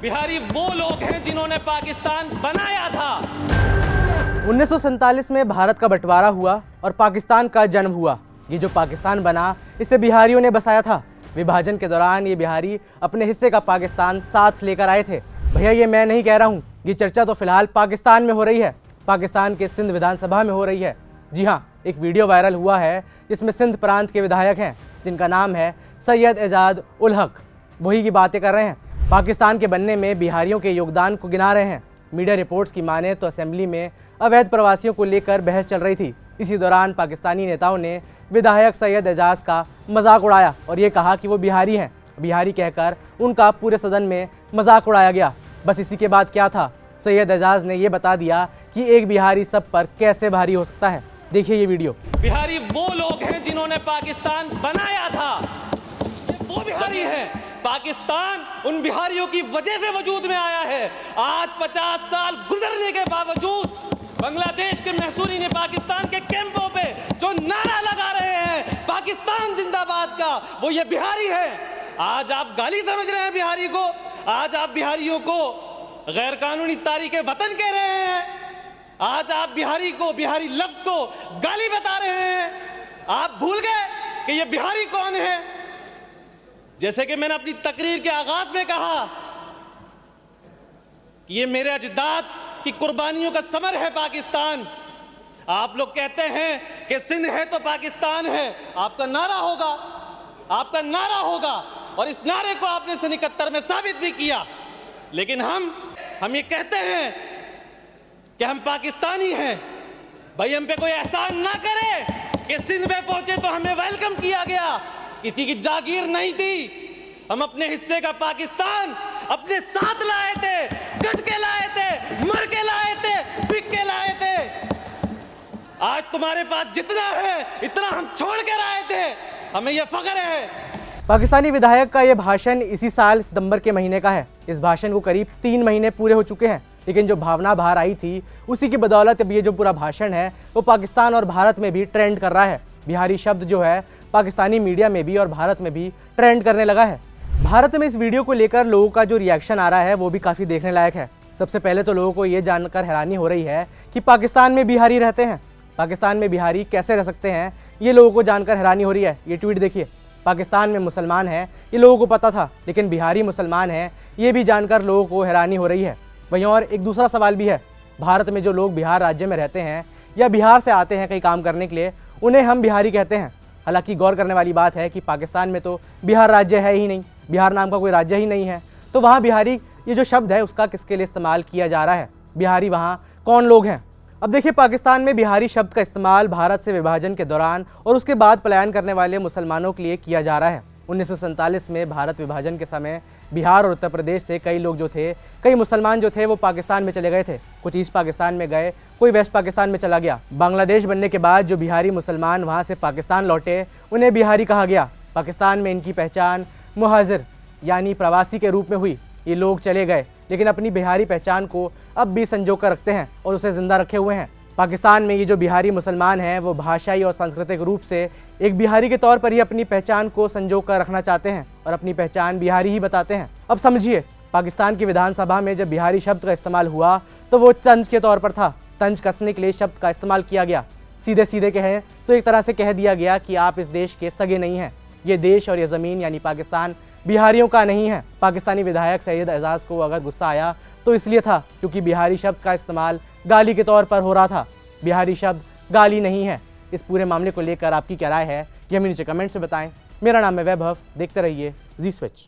बिहारी वो लोग हैं जिन्होंने पाकिस्तान बनाया था। 1947 में भारत का बंटवारा हुआ और पाकिस्तान का जन्म हुआ। ये जो पाकिस्तान बना इसे बिहारियों ने बसाया था। विभाजन के दौरान ये बिहारी अपने हिस्से का पाकिस्तान साथ लेकर आए थे। भैया ये मैं नहीं कह रहा हूँ, ये चर्चा तो फिलहाल पाकिस्तान में हो रही है, पाकिस्तान के सिंध विधानसभा में हो रही है। जी हाँ, एक वीडियो वायरल हुआ है जिसमें सिंध प्रांत के विधायक हैं जिनका नाम है सैयद एजाज उल हक, वही की बातें कर रहे हैं। पाकिस्तान के बनने में बिहारियों के योगदान को गिना रहे हैं। मीडिया रिपोर्ट्स की माने तो असेंबली में अवैध प्रवासियों को लेकर बहस चल रही थी। इसी दौरान पाकिस्तानी नेताओं ने विधायक सैयद एजाज का मजाक उड़ाया और ये कहा कि वो बिहारी हैं। बिहारी कहकर उनका पूरे सदन में मजाक उड़ाया गया। बस इसी के बाद क्या था, सैयद एजाज ने ये बता दिया कि एक बिहारी सब पर कैसे भारी हो सकता है। देखिए ये वीडियो। बिहारी वो लोग हैं जिन्होंने पाकिस्तान बनाया था, वो बिहारी हैं। पाकिस्तान उन बिहारियों की वजह से वजूद में आया है। आज 50 साल गुजरने के बावजूद बांग्लादेश के महसूरी ने पाकिस्तान के कैंपों पे जो नारा लगा रहे हैं पाकिस्तान जिंदाबाद का, वो ये बिहारी है। आज आप गाली समझ रहे हैं बिहारी को, आज आप बिहारियों को गैर कानूनी तारीके वतन कह रहे हैं, आज आप बिहारी को, बिहारी लफ्ज को गाली बता रहे हैं। आप भूल गए कि ये बिहारी कौन है। जैसे कि मैंने अपनी तकरीर के आगाज में कहा कि ये मेरे अजदाद की कुर्बानियों का समर है पाकिस्तान। आप लोग कहते हैं कि सिंध है तो पाकिस्तान है, आपका नारा होगा, आपका नारा होगा और इस नारे को आपने सन 71 में साबित भी किया। लेकिन हम ये कहते हैं कि हम पाकिस्तानी हैं। भाई हम पे कोई एहसान ना करे कि सिंध में पहुंचे तो हमें वेलकम किया गया, किसी की जागीर नहीं थी। हम अपने हिस्से का पाकिस्तान अपने साथ लाए थे, कट के लाए थे, मर के लाए थे, बिक के लाए थे। आज तुम्हारे पास जितना है इतना हम छोड़ कर आए थे, हमें यह फख्र है। पाकिस्तानी विधायक का यह भाषण इसी साल सितंबर के महीने का है। इस भाषण को करीब 3 महीने पूरे हो चुके हैं, लेकिन जो भावना बाहर आई थी उसी की बदौलत अब ये जो पूरा भाषण है वो पाकिस्तान और भारत में भी ट्रेंड कर रहा है। बिहारी शब्द जो है पाकिस्तानी मीडिया में भी और भारत में भी ट्रेंड करने लगा है। भारत में इस वीडियो को लेकर लोगों का जो रिएक्शन आ रहा है वो भी काफ़ी देखने लायक है। सबसे पहले तो लोगों को ये जानकर हैरानी हो रही है कि पाकिस्तान में बिहारी रहते हैं। पाकिस्तान में बिहारी कैसे रह सकते हैं, ये लोगों को जानकर हैरानी हो रही है। ये ट्वीट देखिए। पाकिस्तान में मुसलमान हैं ये लोगों को पता था, लेकिन बिहारी मुसलमान हैं ये भी जानकर लोगों को हैरानी हो रही है। वहीं और एक दूसरा सवाल भी है, भारत में जो लोग बिहार राज्य में रहते हैं या बिहार से आते हैं कहीं काम करने के लिए, उन्हें हम बिहारी कहते हैं। हालांकि गौर करने वाली बात है कि पाकिस्तान में तो बिहार राज्य है ही नहीं, बिहार नाम का कोई राज्य ही नहीं है। तो वहाँ बिहारी ये जो शब्द है उसका किसके लिए इस्तेमाल किया जा रहा है, बिहारी वहाँ कौन लोग हैं। अब देखिए, पाकिस्तान में बिहारी शब्द का इस्तेमाल भारत से विभाजन के दौरान और उसके बाद पलायन करने वाले मुसलमानों के लिए किया जा रहा है। 1947 में भारत विभाजन के समय बिहार और उत्तर प्रदेश से कई लोग जो थे, कई मुसलमान जो थे वो पाकिस्तान में चले गए थे। कुछ ईस्ट पाकिस्तान में गए, कोई वेस्ट पाकिस्तान में चला गया। बांग्लादेश बनने के बाद जो बिहारी मुसलमान वहाँ से पाकिस्तान लौटे उन्हें बिहारी कहा गया। पाकिस्तान में इनकी पहचान मुहाजिर यानी प्रवासी के रूप में हुई। ये लोग चले गए लेकिन अपनी बिहारी पहचान को अब भी संजो कर रखते हैं और उसे जिंदा रखे हुए हैं। पाकिस्तान में ये जो बिहारी मुसलमान हैं वो भाषाई और सांस्कृतिक रूप से एक बिहारी के तौर पर ही अपनी पहचान को संजो कर रखना चाहते हैं और अपनी पहचान बिहारी ही बताते हैं। अब समझिए, पाकिस्तान की विधानसभा में जब बिहारी शब्द का इस्तेमाल हुआ तो वो तंज के तौर पर था। तंज कसने के लिए शब्द का इस्तेमाल किया गया। सीधे सीधे कहें तो एक तरह से कह दिया गया कि आप इस देश के सगे नहीं हैं। ये देश और ये ज़मीन यानी पाकिस्तान बिहारियों का नहीं है। पाकिस्तानी विधायक सैयद एजाज को अगर गुस्सा आया तो इसलिए था क्योंकि बिहारी शब्द का इस्तेमाल गाली के तौर पर हो रहा था। बिहारी शब्द गाली नहीं है। इस पूरे मामले को लेकर आपकी क्या राय है ये हमें नीचे कमेंट से बताएं। मेरा नाम है वैभव, देखते रहिए जी स्विच।